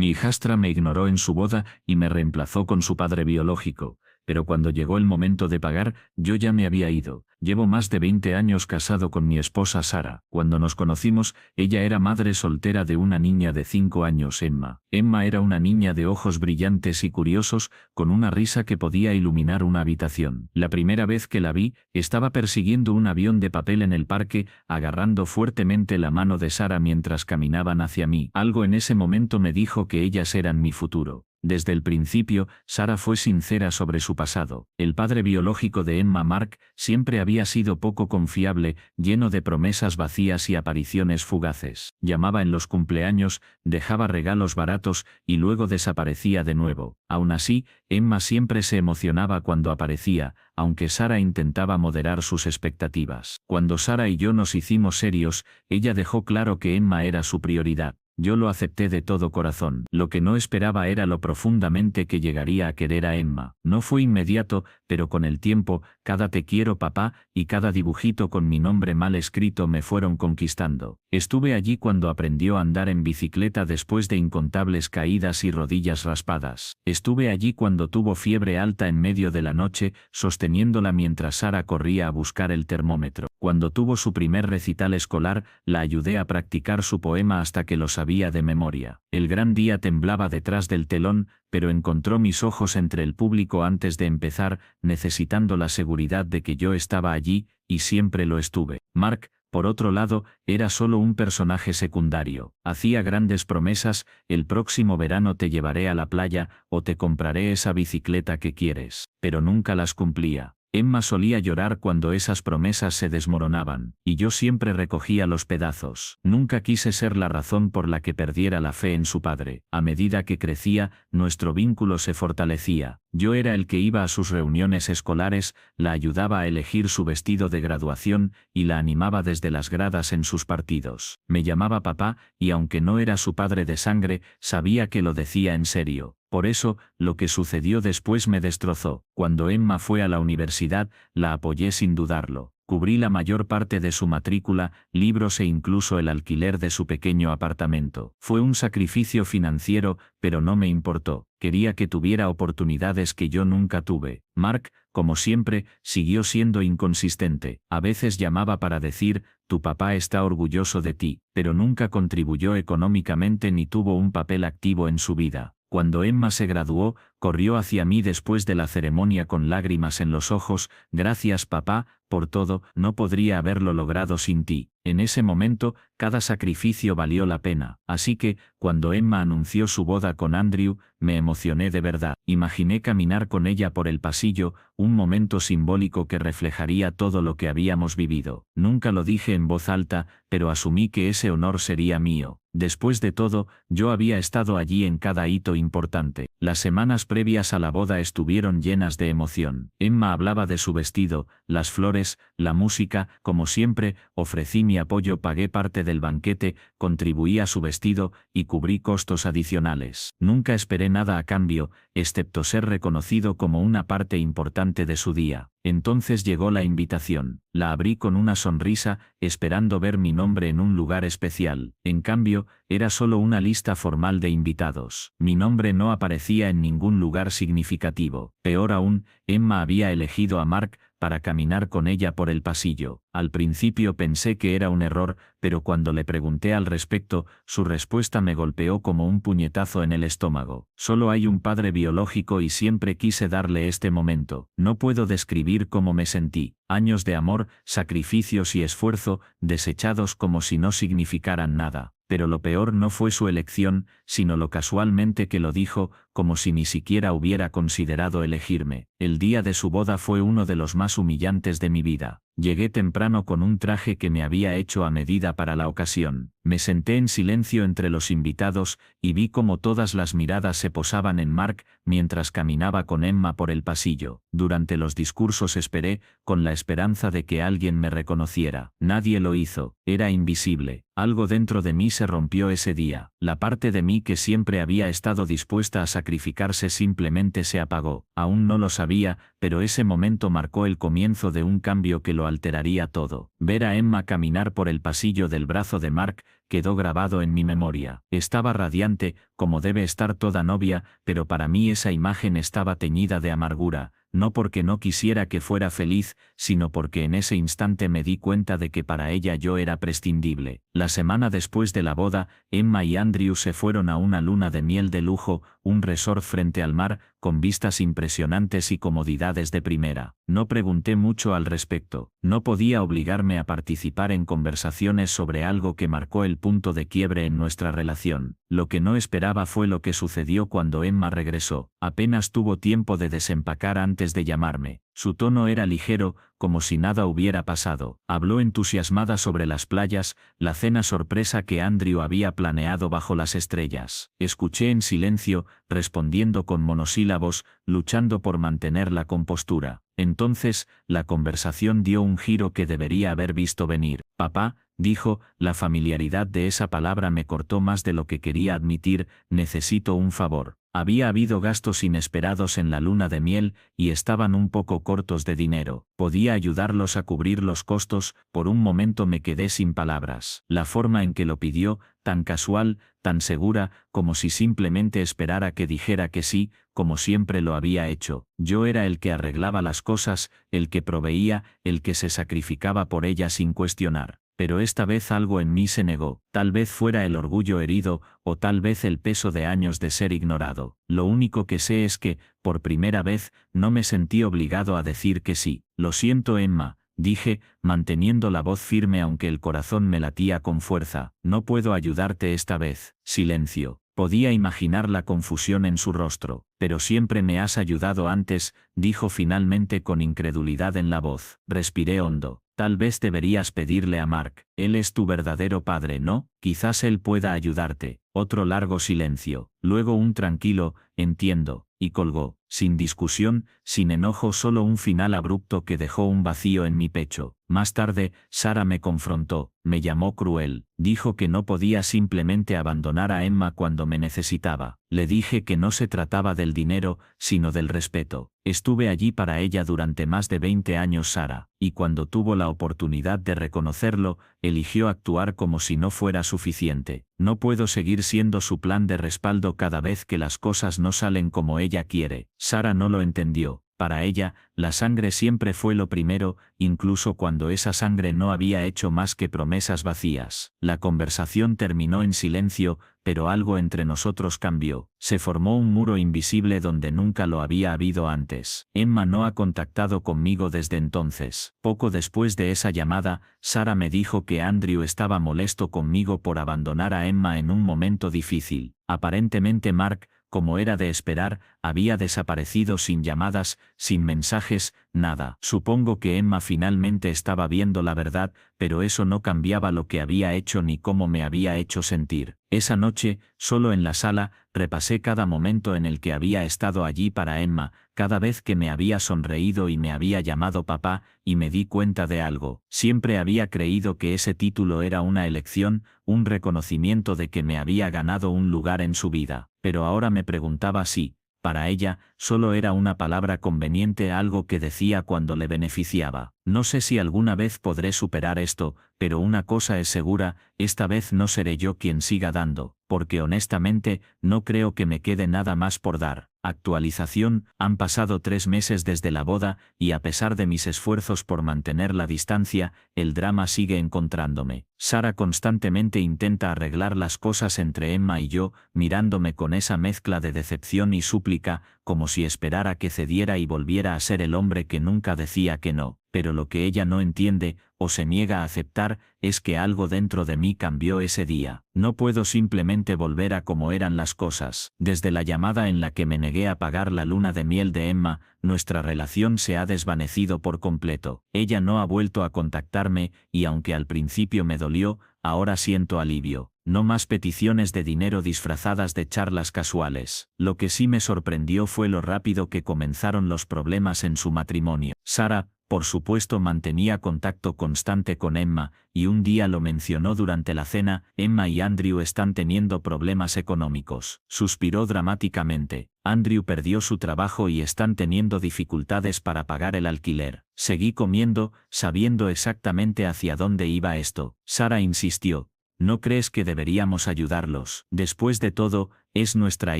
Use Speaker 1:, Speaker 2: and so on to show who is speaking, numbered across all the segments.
Speaker 1: Mi hijastra me ignoró en su boda y me reemplazó con su padre biológico, pero cuando llegó el momento de pagar, yo ya me había ido. Llevo más de 20 años casado con mi esposa Sara. Cuando nos conocimos, ella era madre soltera de una niña de 5 años, Emma. Emma era una niña de ojos brillantes y curiosos, con una risa que podía iluminar una habitación. La primera vez que la vi, estaba persiguiendo un avión de papel en el parque, agarrando fuertemente la mano de Sara mientras caminaban hacia mí. Algo en ese momento me dijo que ellas eran mi futuro. Desde el principio, Sara fue sincera sobre su pasado. El padre biológico de Emma, Mark, siempre había sido poco confiable, lleno de promesas vacías y apariciones fugaces. Llamaba en los cumpleaños, dejaba regalos baratos y luego desaparecía de nuevo. Aún así, Emma siempre se emocionaba cuando aparecía, aunque Sara intentaba moderar sus expectativas. Cuando Sara y yo nos hicimos serios, ella dejó claro que Emma era su prioridad. Yo lo acepté de todo corazón. Lo que no esperaba era lo profundamente que llegaría a querer a Emma. No fue inmediato, pero con el tiempo, cada te quiero papá y cada dibujito con mi nombre mal escrito me fueron conquistando. Estuve allí cuando aprendió a andar en bicicleta después de incontables caídas y rodillas raspadas. Estuve allí cuando tuvo fiebre alta en medio de la noche, sosteniéndola mientras Sara corría a buscar el termómetro. Cuando tuvo su primer recital escolar, la ayudé a practicar su poema hasta que lo sabía de memoria. El gran día temblaba detrás del telón, pero encontró mis ojos entre el público antes de empezar, necesitando la seguridad de que yo estaba allí, y siempre lo estuve. Mark, por otro lado, era solo un personaje secundario. Hacía grandes promesas: el próximo verano te llevaré a la playa, o te compraré esa bicicleta que quieres. Pero nunca las cumplía. Emma solía llorar cuando esas promesas se desmoronaban, y yo siempre recogía los pedazos. Nunca quise ser la razón por la que perdiera la fe en su padre. A medida que crecía, nuestro vínculo se fortalecía. Yo era el que iba a sus reuniones escolares, la ayudaba a elegir su vestido de graduación y la animaba desde las gradas en sus partidos. Me llamaba papá, y aunque no era su padre de sangre, sabía que lo decía en serio. Por eso, lo que sucedió después me destrozó. Cuando Emma fue a la universidad, la apoyé sin dudarlo. Cubrí la mayor parte de su matrícula, libros e incluso el alquiler de su pequeño apartamento. Fue un sacrificio financiero, pero no me importó. Quería que tuviera oportunidades que yo nunca tuve. Mark, como siempre, siguió siendo inconsistente. A veces llamaba para decir: tu papá está orgulloso de ti, pero nunca contribuyó económicamente ni tuvo un papel activo en su vida. Cuando Emma se graduó, corrió hacia mí después de la ceremonia con lágrimas en los ojos: gracias papá, por todo, no podría haberlo logrado sin ti. En ese momento, cada sacrificio valió la pena. Así que, cuando Emma anunció su boda con Andrew, me emocioné de verdad. Imaginé caminar con ella por el pasillo, un momento simbólico que reflejaría todo lo que habíamos vivido. Nunca lo dije en voz alta, pero asumí que ese honor sería mío. Después de todo, yo había estado allí en cada hito importante. Las semanas previas a la boda estuvieron llenas de emoción. Emma hablaba de su vestido, las flores, la música. Como siempre, ofrecí mi apoyo, pagué parte del banquete, contribuí a su vestido y cubrí costos adicionales. Nunca esperé nada a cambio, excepto ser reconocido como una parte importante de su día. Entonces llegó la invitación. La abrí con una sonrisa, esperando ver mi nombre en un lugar especial. En cambio, era solo una lista formal de invitados. Mi nombre no aparecía en ningún lugar significativo. Peor aún, Emma había elegido a Mark para caminar con ella por el pasillo. Al principio pensé que era un error, pero cuando le pregunté al respecto, su respuesta me golpeó como un puñetazo en el estómago. Solo hay un padre biológico y siempre quise darle este momento. No puedo describir cómo me sentí. Años de amor, sacrificios y esfuerzo, desechados como si no significaran nada. Pero lo peor no fue su elección, sino lo casualmente que lo dijo, como si ni siquiera hubiera considerado elegirme. El día de su boda fue uno de los más humillantes de mi vida. Llegué temprano con un traje que me había hecho a medida para la ocasión. Me senté en silencio entre los invitados y vi cómo todas las miradas se posaban en Mark mientras caminaba con Emma por el pasillo. Durante los discursos esperé, con la esperanza de que alguien me reconociera. Nadie lo hizo. Era invisible. Algo dentro de mí se rompió ese día. La parte de mí que siempre había estado dispuesta a sacrificarse simplemente se apagó. Aún no lo sabía, pero ese momento marcó el comienzo de un cambio que lo alteraría todo. Ver a Emma caminar por el pasillo del brazo de Mark, quedó grabado en mi memoria. Estaba radiante, como debe estar toda novia, pero para mí esa imagen estaba teñida de amargura, no porque no quisiera que fuera feliz, sino porque en ese instante me di cuenta de que para ella yo era prescindible. La semana después de la boda, Emma y Andrew se fueron a una luna de miel de lujo, un resort frente al mar, con vistas impresionantes y comodidades de primera. No pregunté mucho al respecto. No podía obligarme a participar en conversaciones sobre algo que marcó el punto de quiebre en nuestra relación. Lo que no esperaba fue lo que sucedió cuando Emma regresó. Apenas tuvo tiempo de desempacar antes de llamarme. Su tono era ligero, como si nada hubiera pasado. Habló entusiasmada sobre las playas, la cena sorpresa que Andrew había planeado bajo las estrellas. Escuché en silencio, respondiendo con monosílabos, luchando por mantener la compostura. Entonces, la conversación dio un giro que debería haber visto venir. «Papá», dijo, la familiaridad de esa palabra me cortó más de lo que quería admitir, «necesito un favor». Había habido gastos inesperados en la luna de miel y estaban un poco cortos de dinero. ¿Podía ayudarlos a cubrir los costos? Por un momento me quedé sin palabras. La forma en que lo pidió, tan casual, tan segura, como si simplemente esperara que dijera que sí, como siempre lo había hecho. Yo era el que arreglaba las cosas, el que proveía, el que se sacrificaba por ella sin cuestionar. Pero esta vez algo en mí se negó, tal vez fuera el orgullo herido, o tal vez el peso de años de ser ignorado. Lo único que sé es que, por primera vez, no me sentí obligado a decir que sí. «Lo siento, Emma», dije, manteniendo la voz firme aunque el corazón me latía con fuerza. «No puedo ayudarte esta vez». Silencio. Podía imaginar la confusión en su rostro. «Pero siempre me has ayudado antes», dijo finalmente con incredulidad en la voz. Respiré hondo. «Tal vez deberías pedirle a Mark. Él es tu verdadero padre, ¿no? Quizás él pueda ayudarte». Otro largo silencio. Luego un tranquilo «entiendo», y colgó. Sin discusión, sin enojo, solo un final abrupto que dejó un vacío en mi pecho. Más tarde, Sara me confrontó, me llamó cruel. Dijo que no podía simplemente abandonar a Emma cuando me necesitaba. Le dije que no se trataba del dinero, sino del respeto. Estuve allí para ella durante más de 20 años, Sara, y cuando tuvo la oportunidad de reconocerlo, eligió actuar como si no fuera suficiente. No puedo seguir siendo su plan de respaldo cada vez que las cosas no salen como ella quiere. Sara no lo entendió. Para ella, la sangre siempre fue lo primero, incluso cuando esa sangre no había hecho más que promesas vacías. La conversación terminó en silencio, pero algo entre nosotros cambió. Se formó un muro invisible donde nunca lo había habido antes. Emma no ha contactado conmigo desde entonces. Poco después de esa llamada, Sara me dijo que Andrew estaba molesto conmigo por abandonar a Emma en un momento difícil. Aparentemente Mark, como era de esperar, había desaparecido sin llamadas, sin mensajes, nada. Supongo que Emma finalmente estaba viendo la verdad, pero eso no cambiaba lo que había hecho ni cómo me había hecho sentir. Esa noche, solo en la sala, repasé cada momento en el que había estado allí para Emma, cada vez que me había sonreído y me había llamado papá, y me di cuenta de algo. Siempre había creído que ese título era una elección, un reconocimiento de que me había ganado un lugar en su vida. Pero ahora me preguntaba si, para ella, solo era una palabra conveniente, algo que decía cuando le beneficiaba. No sé si alguna vez podré superar esto, pero una cosa es segura, esta vez no seré yo quien siga dando, porque honestamente, no creo que me quede nada más por dar. Actualización: han pasado 3 meses desde la boda, y a pesar de mis esfuerzos por mantener la distancia, el drama sigue encontrándome. Sara constantemente intenta arreglar las cosas entre Emma y yo, mirándome con esa mezcla de decepción y súplica, como si esperara que cediera y volviera a ser el hombre que nunca decía que no. Pero lo que ella no entiende, o se niega a aceptar, es que algo dentro de mí cambió ese día. No puedo simplemente volver a como eran las cosas. Desde la llamada en la que me negué a pagar la luna de miel de Emma, nuestra relación se ha desvanecido por completo. Ella no ha vuelto a contactarme, y aunque al principio me dolió, ahora siento alivio. No más peticiones de dinero disfrazadas de charlas casuales. Lo que sí me sorprendió fue lo rápido que comenzaron los problemas en su matrimonio. Sara, por supuesto, mantenía contacto constante con Emma, y un día lo mencionó durante la cena: «Emma y Andrew están teniendo problemas económicos». Suspiró dramáticamente. «Andrew perdió su trabajo y están teniendo dificultades para pagar el alquiler». Seguí comiendo, sabiendo exactamente hacia dónde iba esto. Sara insistió: ¿No crees que deberíamos ayudarlos? Después de todo, es nuestra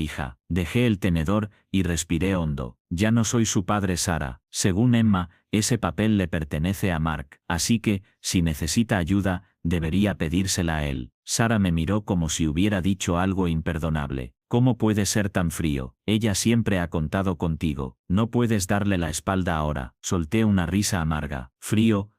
Speaker 1: hija. Dejé el tenedor y respiré hondo. Ya no soy su padre, Sara. Según Emma, ese papel le pertenece a Mark. Así que, si necesita ayuda, debería pedírsela a él. Sara me miró como si hubiera dicho algo imperdonable. ¿Cómo puedes ser tan frío? Ella siempre ha contado contigo. No puedes darle la espalda ahora. Solté una risa amarga. Frío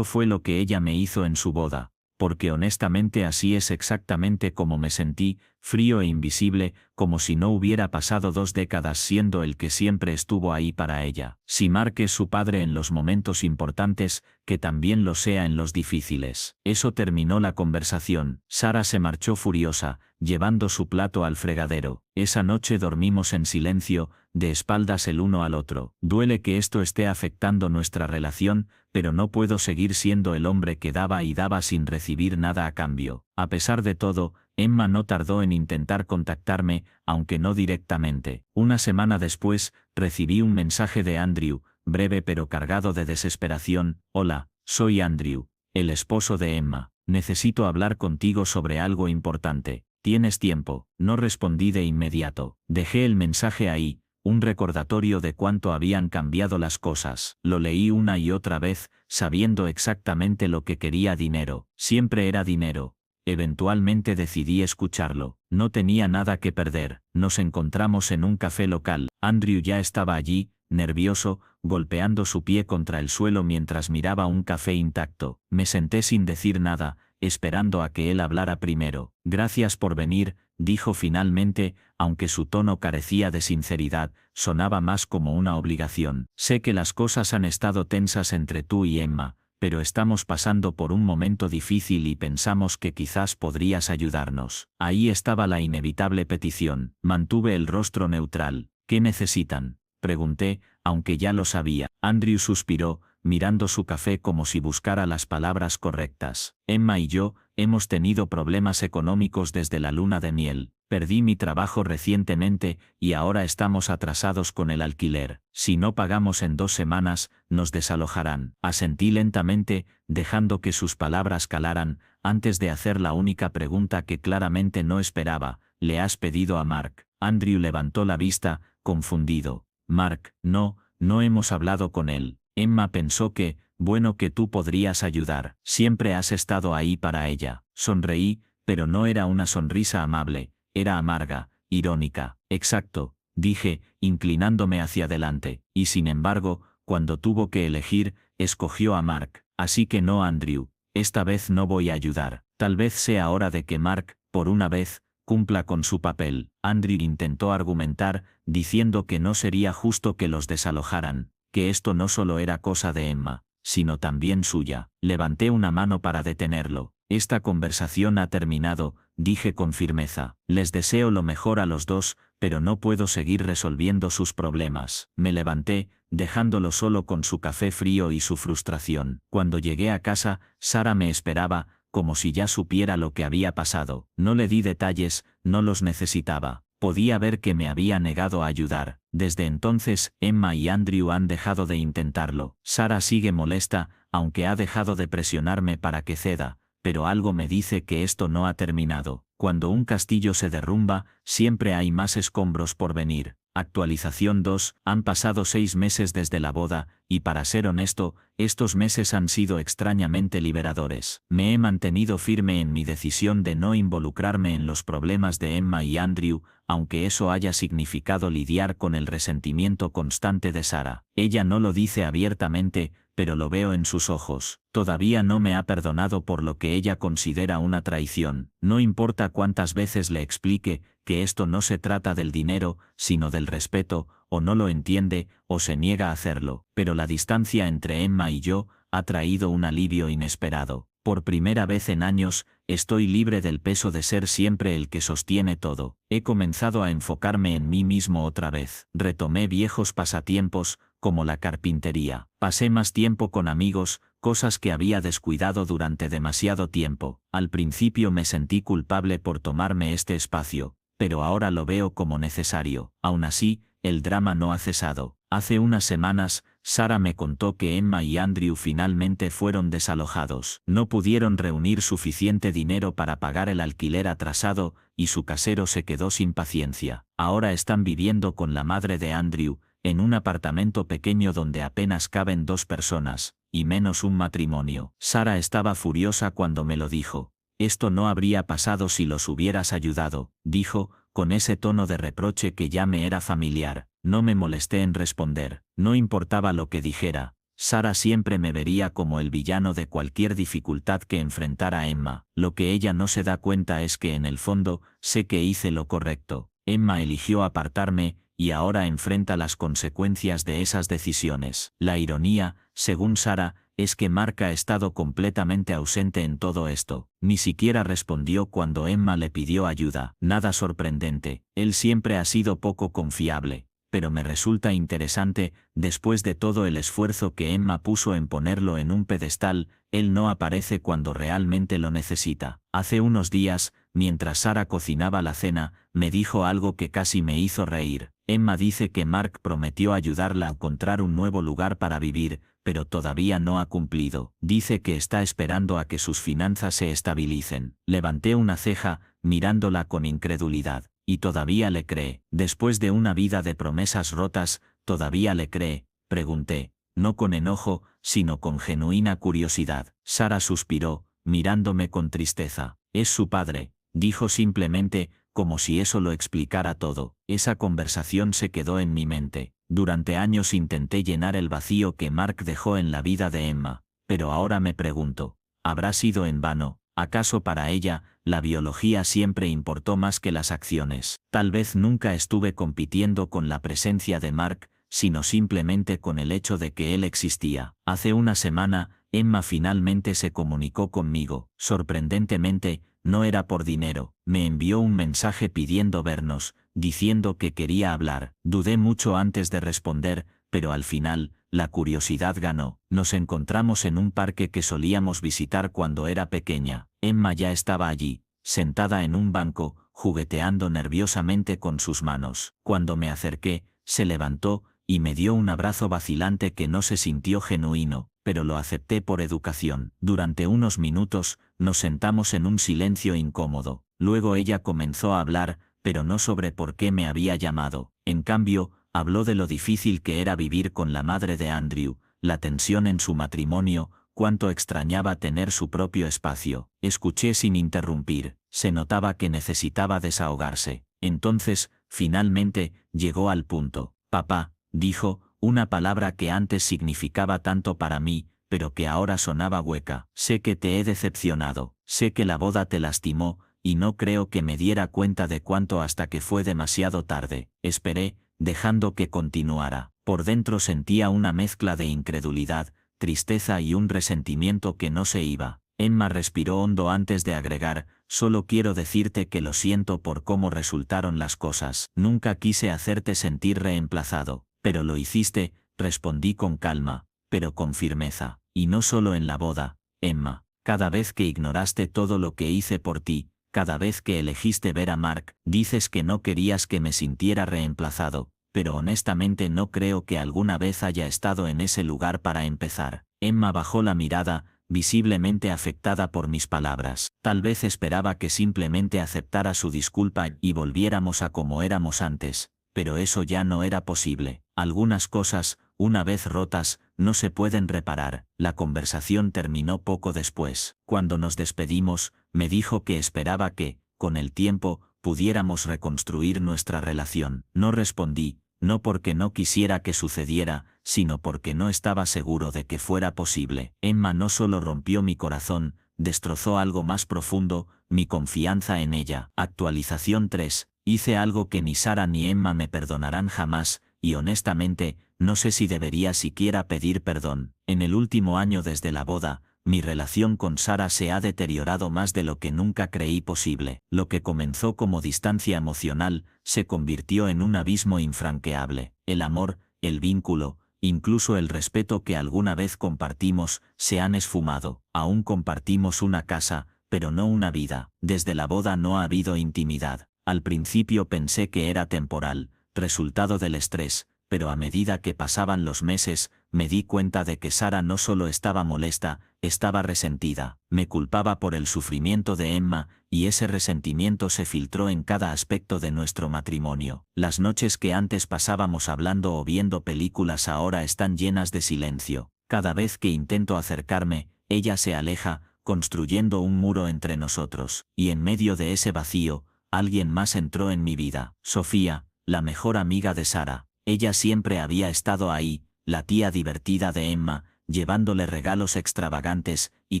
Speaker 1: fue lo que ella me hizo en su boda. Porque honestamente así es exactamente como me sentí, frío e invisible, como si no hubiera pasado 2 décadas siendo el que siempre estuvo ahí para ella. Si Mark es su padre en los momentos importantes, que también lo sea en los difíciles. Eso terminó la conversación. Sara se marchó furiosa, llevando su plato al fregadero. Esa noche dormimos en silencio, de espaldas el uno al otro. Duele que esto esté afectando nuestra relación, pero no puedo seguir siendo el hombre que daba y daba sin recibir nada a cambio. A pesar de todo, Emma no tardó en intentar contactarme, aunque no directamente. Una semana después, recibí un mensaje de Andrew, breve pero cargado de desesperación. Hola, soy Andrew, el esposo de Emma. Necesito hablar contigo sobre algo importante. ¿Tienes tiempo? No respondí de inmediato. Dejé el mensaje ahí, un recordatorio de cuánto habían cambiado las cosas. Lo leí una y otra vez, sabiendo exactamente lo que quería: dinero. Siempre era dinero. Eventualmente decidí escucharlo. No tenía nada que perder. Nos encontramos en un café local. Andrew ya estaba allí, nervioso, golpeando su pie contra el suelo mientras miraba un café intacto. Me senté sin decir nada, esperando a que él hablara primero. Gracias por venir, dijo finalmente, aunque su tono carecía de sinceridad, sonaba más como una obligación. Sé que las cosas han estado tensas entre tú y Emma, pero estamos pasando por un momento difícil y pensamos que quizás podrías ayudarnos. Ahí estaba la inevitable petición. Mantuve el rostro neutral. ¿Qué necesitan?, pregunté, aunque ya lo sabía. Andrew suspiró, mirando su café como si buscara las palabras correctas. Emma y yo hemos tenido problemas económicos desde la luna de miel. Perdí mi trabajo recientemente y ahora estamos atrasados con el alquiler. Si no pagamos en 2 semanas, nos desalojarán. Asentí lentamente, dejando que sus palabras calaran, antes de hacer la única pregunta que claramente no esperaba. ¿Le has pedido a Mark? Andrew levantó la vista, confundido. Mark, no hemos hablado con él. Emma pensó que, bueno, que tú podrías ayudar. Siempre has estado ahí para ella. Sonreí, pero no era una sonrisa amable, era amarga, irónica. Exacto, dije, inclinándome hacia adelante. Y sin embargo, cuando tuvo que elegir, escogió a Mark. Así que no, Andrew, esta vez no voy a ayudar. Tal vez sea hora de que Mark, por una vez, cumpla con su papel. Andrew intentó argumentar, diciendo que no sería justo que los desalojaran, que esto no solo era cosa de Emma, sino también suya. Levanté una mano para detenerlo. Esta conversación ha terminado, dije con firmeza. Les deseo lo mejor a los dos, pero no puedo seguir resolviendo sus problemas. Me levanté, dejándolo solo con su café frío y su frustración. Cuando llegué a casa, Sara me esperaba, como si ya supiera lo que había pasado. No le di detalles, no los necesitaba. Podía ver que me había negado a ayudar. Desde entonces, Emma y Andrew han dejado de intentarlo. Sara sigue molesta, aunque ha dejado de presionarme para que ceda, pero algo me dice que esto no ha terminado. Cuando un castillo se derrumba, siempre hay más escombros por venir. Actualización 2. Han pasado 6 meses desde la boda, y para ser honesto, estos meses han sido extrañamente liberadores. Me he mantenido firme en mi decisión de no involucrarme en los problemas de Emma y Andrew, aunque eso haya significado lidiar con el resentimiento constante de Sara. Ella no lo dice abiertamente, pero lo veo en sus ojos. Todavía no me ha perdonado por lo que ella considera una traición. No importa cuántas veces le explique que esto no se trata del dinero, sino del respeto, o no lo entiende, o se niega a hacerlo. Pero la distancia entre Emma y yo ha traído un alivio inesperado. Por primera vez en años, estoy libre del peso de ser siempre el que sostiene todo. He comenzado a enfocarme en mí mismo otra vez. Retomé viejos pasatiempos, como la carpintería. Pasé más tiempo con amigos, cosas que había descuidado durante demasiado tiempo. Al principio me sentí culpable por tomarme este espacio, pero ahora lo veo como necesario. Aún así, el drama no ha cesado. Hace unas semanas,
Speaker 2: Sara me contó que Emma y Andrew finalmente fueron desalojados. No pudieron reunir suficiente dinero para pagar el alquiler atrasado y su casero se quedó sin paciencia. Ahora están viviendo con la madre de Andrew, en un apartamento pequeño donde apenas caben 2 personas, y menos un matrimonio. Sara estaba furiosa cuando me lo dijo. Esto no habría pasado si los hubieras ayudado, dijo, con ese tono de reproche que ya me era familiar. No me molesté en responder. No importaba lo que dijera. Sara siempre me vería como el villano de cualquier dificultad que enfrentara Emma. Lo que ella no se da cuenta es que en el fondo, sé que hice lo correcto. Emma eligió apartarme, y ahora enfrenta las consecuencias de esas decisiones. La ironía, según Sara, es que Mark ha estado completamente ausente en todo esto. Ni siquiera respondió cuando Emma le pidió ayuda. Nada sorprendente. Él siempre ha sido poco confiable. Pero me resulta interesante, después de todo el esfuerzo que Emma puso en ponerlo en un pedestal, él no aparece cuando realmente lo necesita. Hace unos días, mientras Sara cocinaba la cena, me dijo algo que casi me hizo reír. Emma dice que Mark prometió ayudarla a encontrar un nuevo lugar para vivir, pero todavía no ha cumplido. Dice que está esperando a que sus finanzas se estabilicen. Levanté una ceja, mirándola con incredulidad. Y todavía le cree. Después de una vida de promesas rotas, ¿todavía le cree? Pregunté, no con enojo, sino con genuina curiosidad. Sara suspiró, mirándome con tristeza. Es su padre, dijo simplemente, como si eso lo explicara todo. Esa conversación se quedó en mi mente. Durante años intenté llenar el vacío que Mark dejó en la vida de Emma, pero ahora me pregunto, ¿habrá sido en vano? ¿Acaso para ella, la biología siempre importó más que las acciones? Tal vez nunca estuve compitiendo con la presencia de Mark, sino simplemente con el hecho de que él existía. Hace una semana, Emma finalmente se comunicó conmigo. Sorprendentemente, no era por dinero. Me envió un mensaje pidiendo vernos, diciendo que quería hablar. Dudé mucho antes de responder, pero al final, la curiosidad ganó. Nos encontramos en un parque que solíamos visitar cuando era pequeña. Emma ya estaba allí, sentada en un banco, jugueteando nerviosamente con sus manos. Cuando me acerqué, se levantó y me dio un abrazo vacilante que no se sintió genuino, pero lo acepté por educación. Durante unos minutos, nos sentamos en un silencio incómodo. Luego ella comenzó a hablar, pero no sobre por qué me había llamado. En cambio, habló de lo difícil que era vivir con la madre de Andrew, la tensión en su matrimonio, cuánto extrañaba tener su propio espacio. Escuché sin interrumpir. Se notaba que necesitaba desahogarse. Entonces, finalmente, llegó al punto. Papá, dijo, una palabra que antes significaba tanto para mí, pero que ahora sonaba hueca. Sé que te he decepcionado, sé que la boda te lastimó, y no creo que me diera cuenta de cuánto hasta que fue demasiado tarde. Esperé, dejando que continuara. Por dentro sentía una mezcla de incredulidad, tristeza y un resentimiento que no se iba. Emma respiró hondo antes de agregar, solo quiero decirte que lo siento por cómo resultaron las cosas. Nunca quise hacerte sentir reemplazado, pero lo hiciste, respondí con calma, pero con firmeza. Y no solo en la boda, Emma. Cada vez que ignoraste todo lo que hice por ti, cada vez que elegiste ver a Mark, dices que no querías que me sintiera reemplazado, pero honestamente no creo que alguna vez haya estado en ese lugar para empezar. Emma bajó la mirada, visiblemente afectada por mis palabras. Tal vez esperaba que simplemente aceptara su disculpa y volviéramos a como éramos antes, pero eso ya no era posible. Algunas cosas, una vez rotas, no se pueden reparar. La conversación terminó poco después. Cuando nos despedimos, me dijo que esperaba que, con el tiempo, pudiéramos reconstruir nuestra relación. No respondí, no porque no quisiera que sucediera, sino porque no estaba seguro de que fuera posible. Emma no solo rompió mi corazón, destrozó algo más profundo, mi confianza en ella. Actualización 3. Hice algo que ni Sara ni Emma me perdonarán jamás, y honestamente, no sé si debería siquiera pedir perdón. En el último año desde la boda, mi relación con Sara se ha deteriorado más de lo que nunca creí posible. Lo que comenzó como distancia emocional, se convirtió en un abismo infranqueable. El amor, el vínculo, incluso el respeto que alguna vez compartimos, se han esfumado. Aún compartimos una casa, pero no una vida. Desde la boda no ha habido intimidad. Al principio pensé que era temporal, resultado del estrés, pero a medida que pasaban los meses, me di cuenta de que Sara no solo estaba molesta, estaba resentida. Me culpaba por el sufrimiento de Emma, y ese resentimiento se filtró en cada aspecto de nuestro matrimonio. Las noches que antes pasábamos hablando o viendo películas ahora están llenas de silencio. Cada vez que intento acercarme, ella se aleja, construyendo un muro entre nosotros. Y en medio de ese vacío, alguien más entró en mi vida. Sofía, la mejor amiga de Sara. Ella siempre había estado ahí, la tía divertida de Emma, llevándole regalos extravagantes y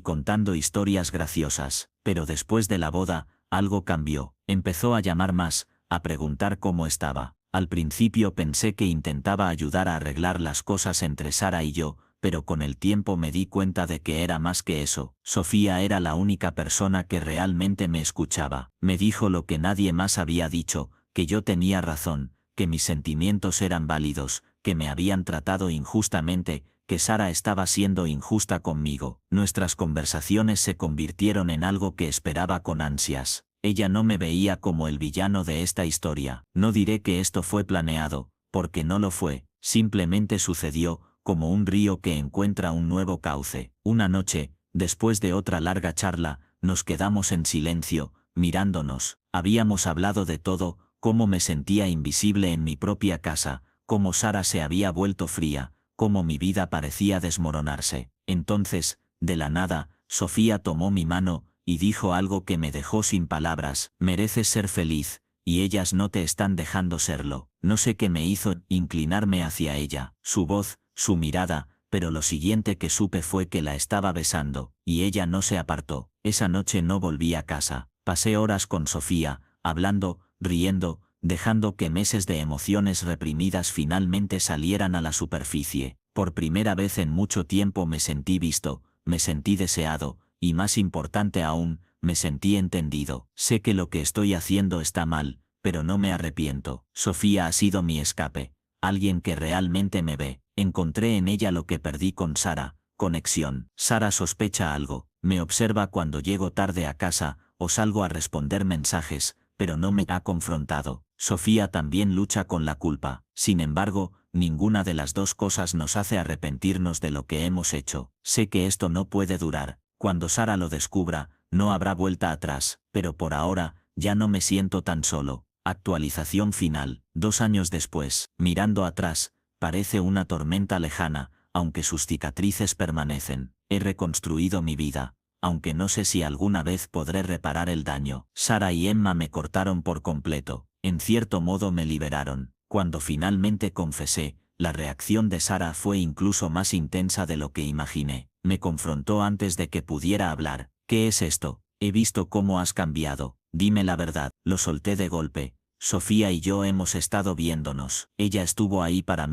Speaker 2: contando historias graciosas. Pero después de la boda, algo cambió. Empezó a llamar más, a preguntar cómo estaba. Al principio pensé que intentaba ayudar a arreglar las cosas entre Sara y yo, pero con el tiempo me di cuenta de que era más que eso. Sofía era la única persona que realmente me escuchaba. Me dijo lo que nadie más había dicho, que yo tenía razón, que mis sentimientos eran válidos, que me habían tratado injustamente, que Sara estaba siendo injusta conmigo. Nuestras conversaciones se convirtieron en algo que esperaba con ansias. Ella no me veía como el villano de esta historia. No diré que esto fue planeado, porque no lo fue, simplemente sucedió, como un río que encuentra un nuevo cauce. Una noche, después de otra larga charla, nos quedamos en silencio, mirándonos. Habíamos hablado de todo, cómo me sentía invisible en mi propia casa, cómo Sara se había vuelto fría, cómo mi vida parecía desmoronarse. Entonces, de la nada, Sofía tomó mi mano y dijo algo que me dejó sin palabras. Mereces ser feliz, y ellas no te están dejando serlo. No sé qué me hizo inclinarme hacia ella. Su voz, su mirada, pero lo siguiente que supe fue que la estaba besando, y ella no se apartó. Esa noche no volví a casa. Pasé horas con Sofía, hablando, riendo, dejando que meses de emociones reprimidas finalmente salieran a la superficie. Por primera vez en mucho tiempo me sentí visto, me sentí deseado, y más importante aún, me sentí entendido. Sé que lo que estoy haciendo está mal, pero no me arrepiento. Sofía ha sido mi escape, alguien que realmente me ve. Encontré en ella lo que perdí con Sara, conexión. Sara sospecha algo, me observa cuando llego tarde a casa, o salgo a responder mensajes, pero no me ha confrontado. Sofía también lucha con la culpa. Sin embargo, ninguna de las dos cosas nos hace arrepentirnos de lo que hemos hecho. Sé que esto no puede durar. Cuando Sara lo descubra, no habrá vuelta atrás, pero por ahora, ya no me siento tan solo. Actualización final. 2 años después, mirando atrás, parece una tormenta lejana, aunque sus cicatrices permanecen. He reconstruido mi vida, aunque no sé si alguna vez podré reparar el daño. Sara y Emma me cortaron por completo. En cierto modo me liberaron. Cuando finalmente confesé, la reacción de Sara fue incluso más intensa de lo que imaginé. Me confrontó antes de que pudiera hablar. ¿Qué es esto? He visto cómo has cambiado. Dime la verdad. Lo solté de golpe. Sofía y yo hemos estado viéndonos. Ella estuvo ahí para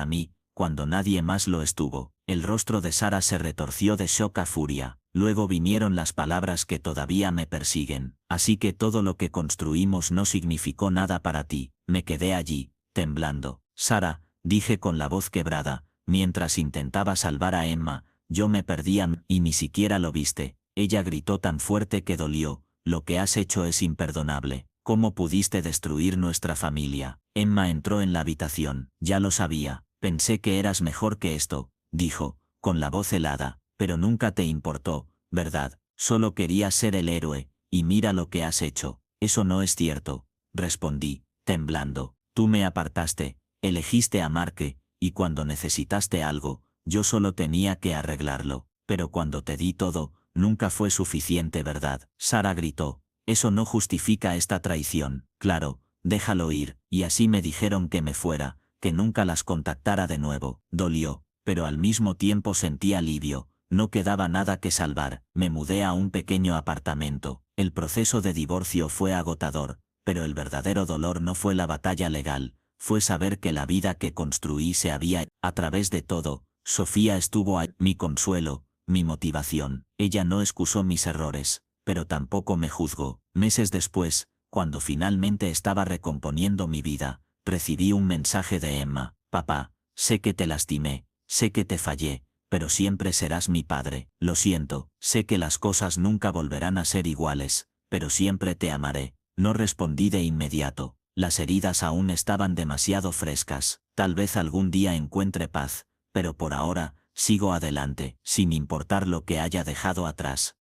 Speaker 2: mí, cuando nadie más lo estuvo. El rostro de Sara se retorció de shock a furia. Luego vinieron las palabras que todavía me persiguen. Así que todo lo que construimos no significó nada para ti. Me quedé allí, temblando. Sara, dije con la voz quebrada, mientras intentaba salvar a Emma, yo me perdía y ni siquiera lo viste. Ella gritó tan fuerte que dolió. Lo que has hecho es imperdonable. ¿Cómo pudiste destruir nuestra familia? Emma entró en la habitación. Ya lo sabía. Pensé que eras mejor que esto, dijo, con la voz helada, pero nunca te importó, ¿verdad? Solo querías ser el héroe, y mira lo que has hecho. Eso no es cierto, respondí, temblando. Tú me apartaste, elegiste a Marque, y cuando necesitaste algo, yo solo tenía que arreglarlo. Pero cuando te di todo, nunca fue suficiente, ¿verdad? Sara gritó. Eso no justifica esta traición. Claro, déjalo ir. Y así me dijeron que me fuera, que nunca las contactara de nuevo. Dolió, pero al mismo tiempo sentí alivio. No quedaba nada que salvar. Me mudé a un pequeño apartamento. El proceso de divorcio fue agotador, pero el verdadero dolor no fue la batalla legal, fue saber que la vida que construí se había, a través de todo, Sofía estuvo ahí, mi consuelo, mi motivación. Ella no excusó mis errores, pero tampoco me juzgó. Meses después, cuando finalmente estaba recomponiendo mi vida, recibí un mensaje de Emma. Papá, sé que te lastimé, sé que te fallé, pero siempre serás mi padre. Lo siento, sé que las cosas nunca volverán a ser iguales, pero siempre te amaré. No respondí de inmediato. Las heridas aún estaban demasiado frescas. Tal vez algún día encuentre paz, pero por ahora, sigo adelante, sin importar lo que haya dejado atrás.